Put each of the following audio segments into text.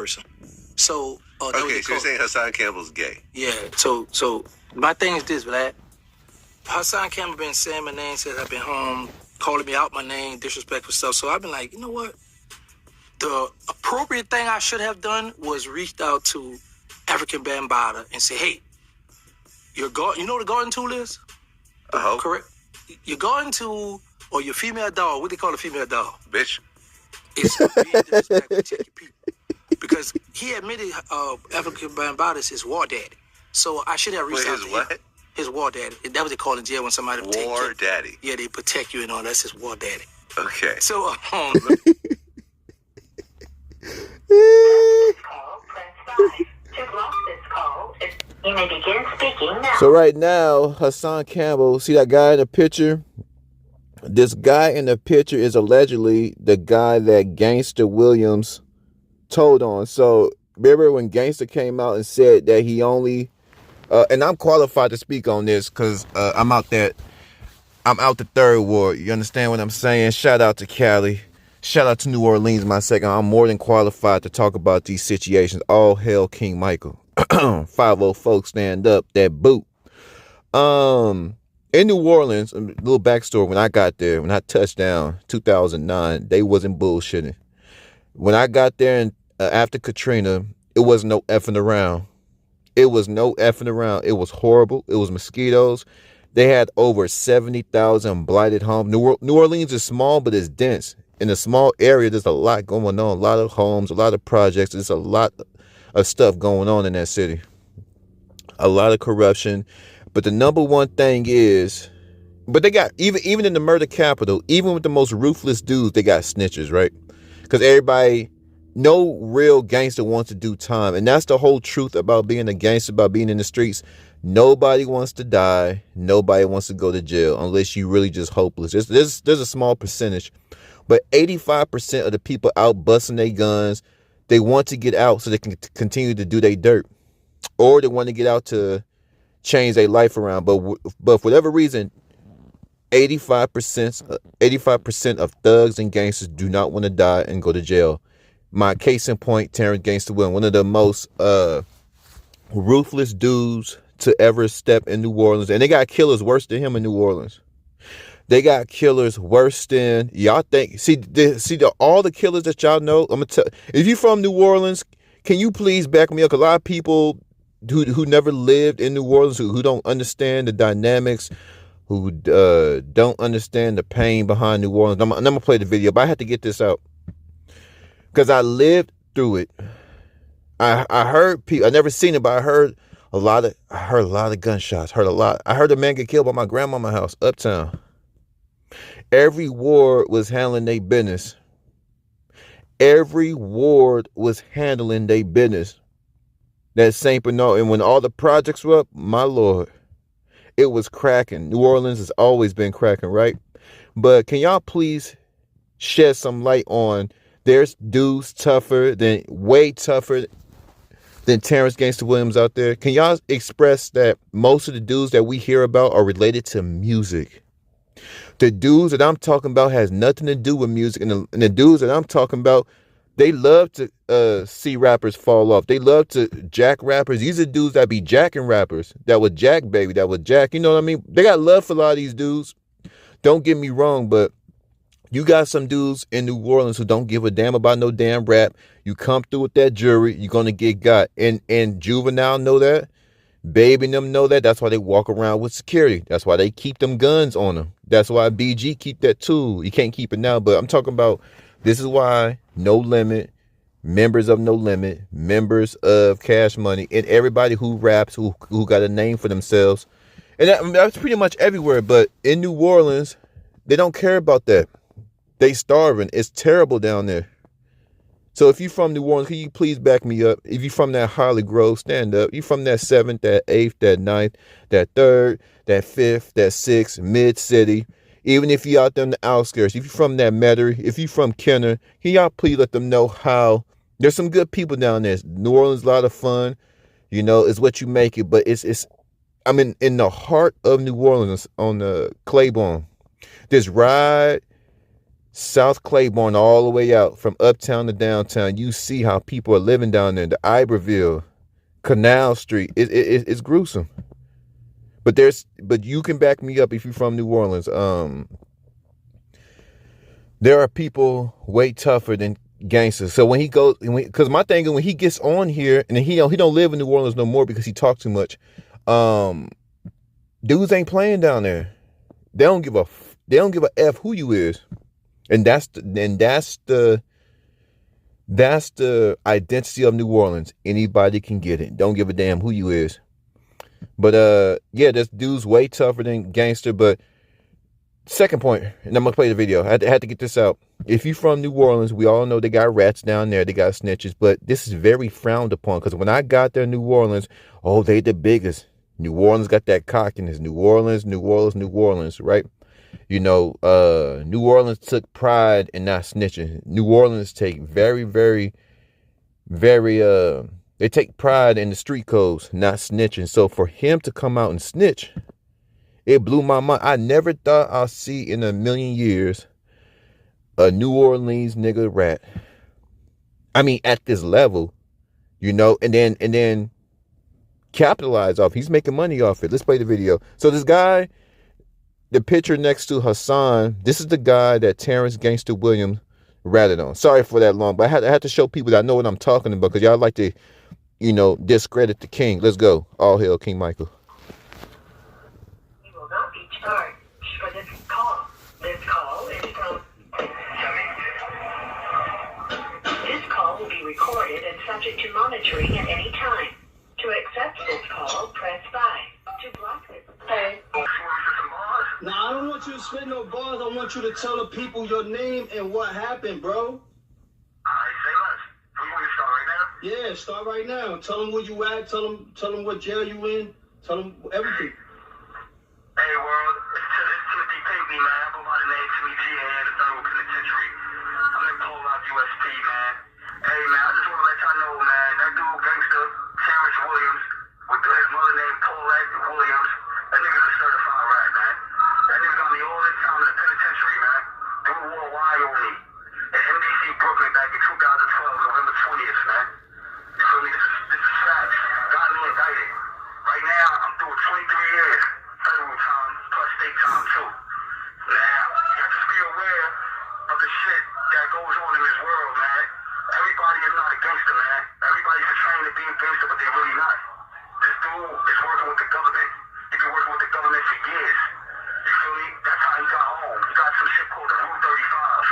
person. So okay, so you're saying Hassan Campbell's gay? Yeah. So my thing is this, Vlad. Hassan Campbell been saying my name since I've been home, calling me out my name, disrespectful stuff. So I've been like, you know what? The appropriate thing I should have done was reached out to African Bambaataa and say, hey, you know what a garden tool is? Uh-huh. Correct. Your garden tool or your female dog, what they call a female dog? Bitch. It's being disrespectful to your people. Because he admitted African Bambaataa is his war daddy. So I should have reached out to him. His war daddy. That was they call in jail when somebody war daddy. Yeah, they protect you and all. That's his war daddy. Okay. So You may begin speaking now. So right now, Hassan Campbell, see that guy in the picture? This guy in the picture is allegedly the guy that Gangsta Williams told on. So remember when Gangsta came out and said that he only, and I'm qualified to speak on this because I'm out the third ward. You understand what I'm saying? Shout out to Cali. Shout out to New Orleans, my second. I'm more than qualified to talk about these situations. All hail King Michael. 5-0 folks stand up, that boot. In New Orleans, a little backstory, when I got there, when I touched down 2009, they wasn't bullshitting. When I got there and after Katrina, it wasn't no effing around. It was no effing around. It was horrible. It was mosquitoes. They had over 70,000 blighted homes. New Orleans is small, but it's dense. In a small area, there's a lot going on. A lot of homes, a lot of projects. There's a lot of stuff going on in that city. A lot of corruption. But the number one thing is, but they got, even in the murder capital, even with the most ruthless dudes, they got snitchers, right? Because everybody, no real gangster wants to do time. And that's the whole truth about being a gangster, about being in the streets. Nobody wants to die. Nobody wants to go to jail unless you really just hopeless. There's a small percentage. But 85% of the people out busting their guns, they want to get out so they can continue to do their dirt. Or they want to get out to change their life around. But for whatever reason, 85% of thugs and gangsters do not want to die and go to jail. My case in point, Terrance Gangsta Will, one of the most ruthless dudes to ever step in New Orleans. And they got killers worse than him in New Orleans. They got killers worse than y'all think. All the killers that y'all know. I'm gonna tell. If you from New Orleans, can you please back me up? A lot of people who never lived in New Orleans, who don't understand the dynamics, who don't understand the pain behind New Orleans. I'm gonna play the video, but I had to get this out because I lived through it. I heard people. I never seen it, but I heard a lot of gunshots. Heard a lot. I heard a man get killed by my grandmama's house uptown. Every ward was handling their business. Every ward was handling their business. That St. Bernard, and when all the projects were up, my Lord, it was cracking. New Orleans has always been cracking, right? But can y'all please shed some light on, there's dudes way tougher than Terrance Gangsta Williams out there. Can y'all express that most of the dudes that we hear about are related to music? The dudes that I'm talking about has nothing to do with music. And the dudes that I'm talking about, they love to see rappers fall off. They love to jack rappers. These are dudes that be jacking rappers. That would jack, baby. That would jack. You know what I mean? They got love for a lot of these dudes. Don't get me wrong, but you got some dudes in New Orleans who don't give a damn about no damn rap. You come through with that jury, you're going to get got. And Juvenile know that. Baby and them know that. That's why they walk around with security. That's why they keep them guns on them. That's why BG keep that tool. You can't keep it now, but I'm talking about, this is why No Limit, members of No Limit, members of Cash Money, and everybody who raps, who got a name for themselves. And that's pretty much everywhere. But in New Orleans, they don't care about that. They starving. It's terrible down there. So if you from New Orleans, can you please back me up? If you from that Holly Grove, stand up. You from that 7th, that 8th, that 9th, that 3rd, that 5th, that 6th, mid-city. Even if you out there in the outskirts, if you from that Metairie, if you from Kenner, can y'all please let them know how there's some good people down there. New Orleans is a lot of fun. You know, it's what you make it. But I'm in the heart of New Orleans on the Claiborne. This ride South Claiborne all the way out from uptown to downtown. You see how people are living down there. The Iberville, Canal Street. It's gruesome. But you can back me up if you're from New Orleans. There are people way tougher than Gangsta. So when he goes, because my thing is when he gets on here, and he don't live in New Orleans no more because he talks too much. Dudes ain't playing down there. They don't give a f who you is, and that's the identity of New Orleans. Anybody can get it. Don't give a damn who you is. But yeah, this dude's way tougher than Gangsta. But second point, and I'm gonna play the video. I had to get this out. If you from New Orleans, we all know they got rats down there, they got snitches, but this is very frowned upon. Because when I got there in New Orleans, oh, they the biggest. New Orleans got that cockiness. New Orleans, right? You know, New Orleans took pride in not snitching. New Orleans take very, very, very they take pride in the street codes, not snitching. So for him to come out and snitch, it blew my mind. I never thought I'll see in a million years a New Orleans nigga rat. I mean, at this level, you know, and then capitalize off. He's making money off it. Let's play the video. So this guy, the picture next to Hassan, this is the guy that Terrance Gangsta Williams ratted on. Sorry for that long, but I had to show people that I know what I'm talking about because y'all like to, you know, discredit the king. Let's go. All hail King Michael. You will not be charged for this call. This call is from This call will be recorded and subject to monitoring at any time. To accept this call, press 5. To block this. Hey. Now, I don't want you to spit no bars. I want you to tell the people your name and what happened, bro. Alright, say less. We want to start right now? Yeah, start right now. Tell them where you at. Tell them what jail you in. Tell them everything. Hey, world. It's Timothy Pinckney, man. I go by the name Timmy G here in the federal penitentiary. I'm in Pole-Out USP, man. Hey, man, I just want to let y'all know, man, that dude, Gangsta, Terrance Williams, with his mother named Paulette Williams, that nigga's a certified rat, man. That nigga got me all this time in the penitentiary, man. Dude wore a wire on me in MDC Brooklyn back in 2012, November 20th, man. You feel me? This is facts. Got me indicted. Right now, I'm doing 23 years federal time plus state time, too. Now, you have to be aware of the shit that goes on in this world, man. Everybody is not a gangster, man. Everybody's trying to be a gangster, but they're really not. This dude is working with the government. He's been working with the government for years. You feel me? That's how he got home. He got some shit called a Rule 35,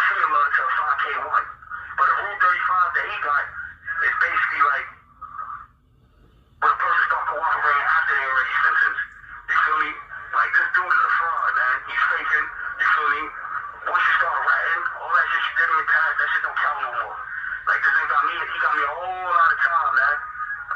similar to a 5K1. But a Rule 35 that he got is basically like when a person starts cooperating after they're already sentenced. You feel me? Like, this dude is a fraud, man. He's faking. You feel me? Once you start ratting, all that shit you did in the past, that shit don't count no more. Like, this nigga got me, he got me a whole lot of time, man.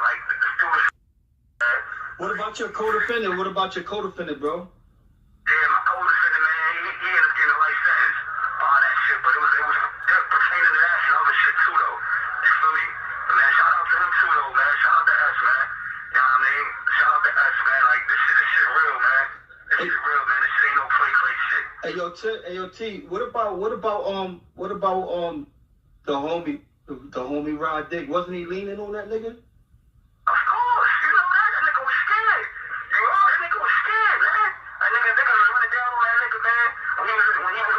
Like, this dude is man. What about your co-defendant? What about your co-defendant, bro? Yeah, my co-defendant, man, he ended up getting a life sentence for all that shit, but it was pertaining to that and other shit too, though. You feel me? But, man, shout out to him too, though, man. Shout out to S, man. You know what I mean? Shout out to S, man. Like, this shit real, man. This shit real, man. This shit ain't no play shit. Hey yo, T. What about the homie Rod Dick? Wasn't he leaning on that nigga? Of course, you know that nigga was scared. You know that nigga was scared, man. That nigga was running down on that nigga, man. When he was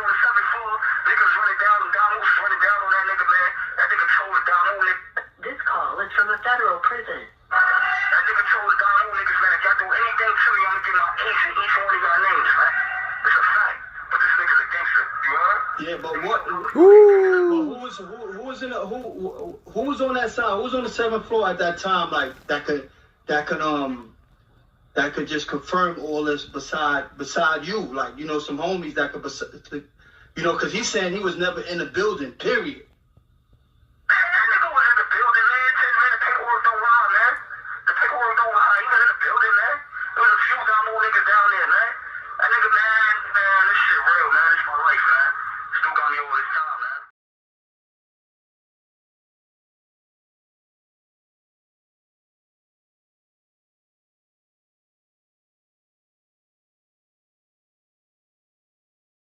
on the 7th floor, nigga was running down, and Donald was running down on that nigga, man. That nigga told the Donald nigga. This call is from a federal prison. That nigga told the Donald niggas, man, if y'all do anything to me, I'm gonna get my ace in each one of y'all names, man. It's a fact. But this nigga's a gangster. You heard? Yeah, but what? Who was on that side? Who was on the 7th floor at that time? Like that could just confirm all this beside you. Like, you know, some homies that could, you know, because he's saying he was never in the building. Period. Man, that nigga was in the building, man. The paperwork don't lie, man. The paperwork don't lie. He was in the building, man. There was a few more niggas down there, man. That nigga, man, this shit real, man. This my life, man. Still got me all this time, man.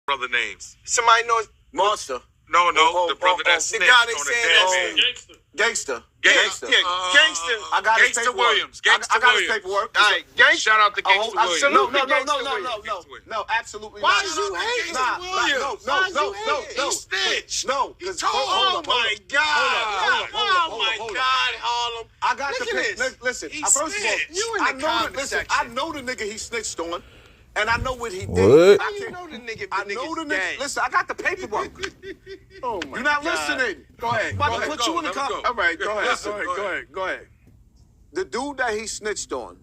brother names. Somebody knows Monster. No, the brother that the snitched guy they on the saying dead man. Gangsta. Gangsta. Gangsta. I got his Gangsta paperwork. Williams. Gangsta I got his Williams. paperwork. All right, Gangsta. Shout out to Gangsta Williams. No, absolutely Why not. is you hating Nah, Williams? no. He snitched. No, He told. Oh my God. Oh my God, Harlem. I got Look the at this. Listen, He first of all, snitched. You in the comment section. I know the nigga he snitched on, and I know what he did. What? How you know the nigga? I know the nigga. Listen, I got the paperwork. Oh my You're not God. listening. Go ahead. About Go to ahead. put you in the comment. All right, go ahead. Listen, Go ahead. the dude that he snitched on,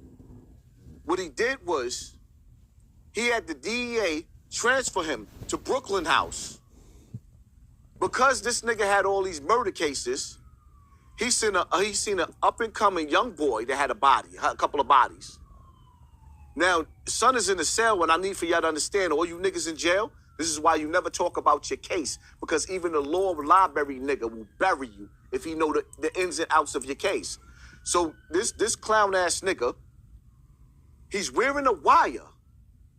what he did was he had the DEA transfer him to Brooklyn House. Because this nigga had all these murder cases, he seen a up and coming young boy that had a couple of bodies. Now, son is in the cell, and I need for y'all to understand, all you niggas in jail, this is why you never talk about your case, because even the law library nigga will bury you if he know the ins and outs of your case. So this clown ass nigga, he's wearing a wire.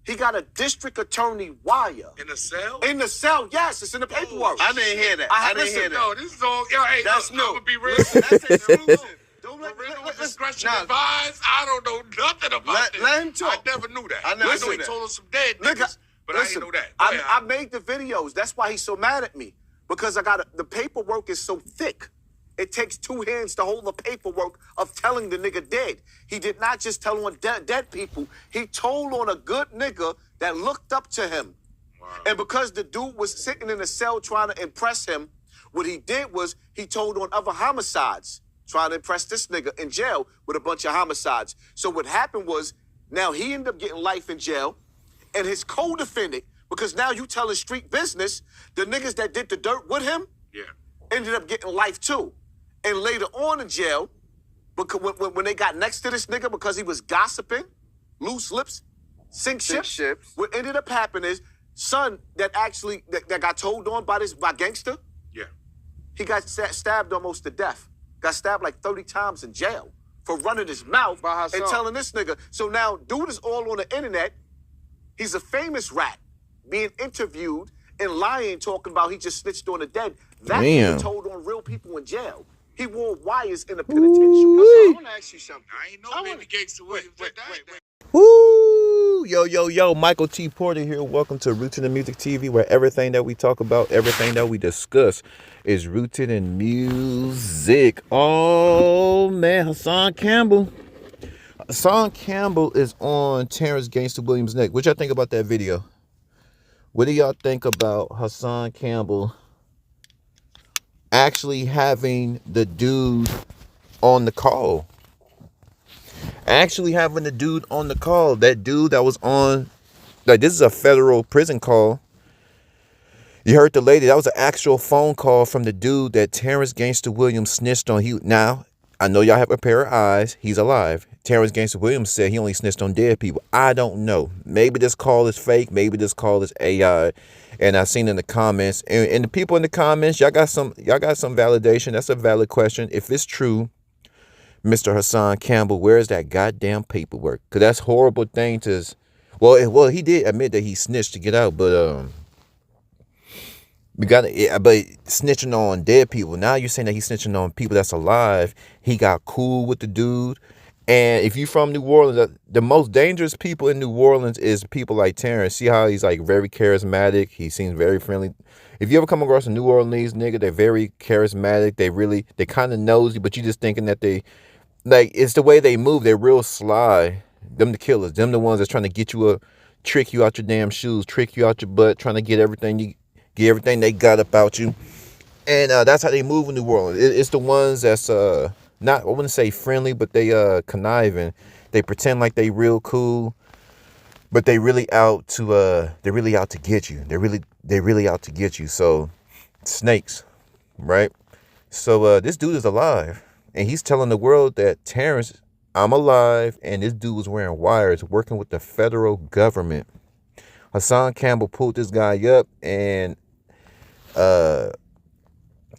He got a district attorney wire. In the cell? In the cell, yes, it's in the paperwork. I didn't hear that. I didn't hear that. No, this is all. Yo, hey, That's look, new. I'm gonna be real. That's exclusive. Don't Parental discretion Nah. advised. I don't know nothing about this. let him talk. I never knew that. I never know knew he that. told us some dead Nigga, niggas, but listen, I didn't know that. Go ahead, I made the videos. That's why he's so mad at me. Because the paperwork is so thick. It takes two hands to hold the paperwork of telling the nigga dead. He did not just tell on dead people. He told on a good nigga that looked up to him. Wow. And because the dude was sitting in a cell trying to impress him, what he did was he told on other homicides, trying to impress this nigga in jail with a bunch of homicides. So what happened was, now he ended up getting life in jail, and his co-defendant, because now you telling street business, the niggas that did the dirt with him Yeah. ended up getting life too. And later on in jail, because when they got next to this nigga because he was gossiping, loose lips, sink ships. What ended up happening is, son that got told on by Gangsta, Yeah. he got stabbed almost to death. Got stabbed like 30 times in jail for running his mouth By Hassan. and telling this nigga. So now, dude is all on the internet. He's a famous rat being interviewed and lying, talking about he just snitched on the dead. That Damn. nigga told on real people in jail. He wore wires in the penitentiary. I want to ask you something. I ain't know Baby Gangsta Williams. Wait. Woo! Yo, Michael T. Porter here. Welcome to Rooted in Music TV, where everything that we talk about, everything that we discuss is rooted in music. Oh, man, Hassan Cambell. Hassan Cambell is on Terrance Gangsta Williams' neck. What y'all think about that video? What do y'all think about Hassan Cambell actually having the dude on the call? Actually having the dude on the call. That dude that was on, like, this is a federal prison call. You heard the lady. That was an actual phone call from the dude that Terrance Gangsta Williams snitched on. Now, I know y'all have a pair of eyes. He's alive. Terrance Gangsta Williams said he only snitched on dead people. I don't know. Maybe this call is fake. Maybe this call is AI. And I seen in the comments, and the people in the comments, y'all got some validation. That's a valid question. If it's true, Mr. Hassan Cambell, where's that goddamn paperwork? Because that's a horrible thing to... Well, he did admit that he snitched to get out, but but snitching on dead people. Now you're saying that he's snitching on people that's alive. He got cool with the dude. And if you're from New Orleans, the most dangerous people in New Orleans is people like Terrance. See how he's like very charismatic. He seems very friendly. If you ever come across a New Orleans nigga, they're very charismatic. They kind of nosy, but you just thinking that they, like, it's the way they move. They're real sly. Them the killers. Them the ones that's trying to get you trick you out your damn shoes, trick you out your butt, trying to get everything they got about you. And that's how they move in New Orleans. It's the ones that's not, I wouldn't say friendly, but they conniving. They pretend like they real cool, but they really out to get you. They really out to get you. So snakes, right? So this dude is alive, and he's telling the world that Terrance, I'm alive, and this dude was wearing wires, working with the federal government. Hassan Cambell pulled this guy up, and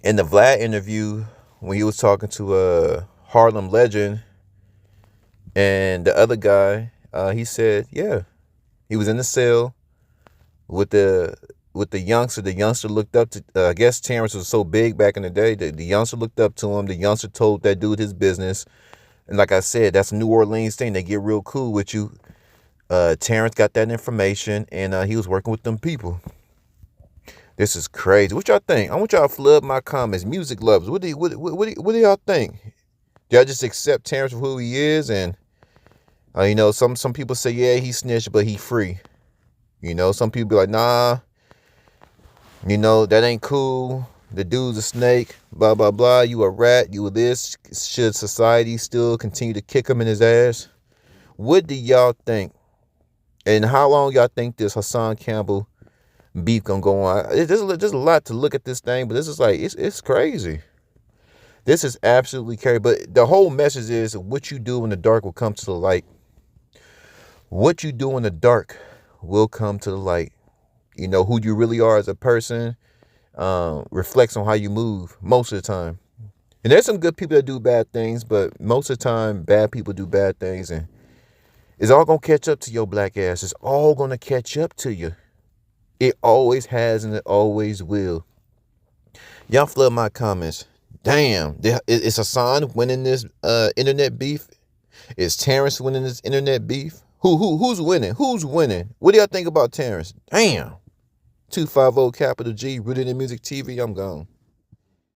in the Vlad interview, when he was talking to Harlem Legend and the other guy, he said, yeah, he was in the cell with the with the youngster looked up to, I guess Terrance was so big back in the day that the youngster looked up to him. The youngster told that dude his business. And like I said, that's a New Orleans thing. They get real cool with you. Terrance got that information, and he was working with them people. This is crazy. What y'all think? I want y'all to flood my comments. Music lovers, what do y'all think? Do y'all just accept Terrance for who he is? And you know, some people say, yeah, he snitched, but he free. You know, some people be like, nah, you know, that ain't cool. The dude's a snake, blah, blah, blah. You a rat, you a this. Should society still continue to kick him in his ass? What do y'all think? And how long y'all think this Hassan Cambell beef gonna go on? There's a lot to look at this thing, but this is like, it's crazy. This is absolutely crazy. But the whole message is what you do in the dark will come to the light. What you do in the dark will come to the light. You know, who you really are as a person reflects on how you move most of the time. And there's some good people that do bad things, but most of the time, bad people do bad things. And it's all going to catch up to your black ass. It's all going to catch up to you. It always has and it always will. Y'all flood my comments. Damn, is Hassan winning this internet beef? Is Terrance winning this internet beef? Who's winning? Who's winning? What do y'all think about Terrance? Damn. 250 capital G, Rooted in Music TV. I'm gone.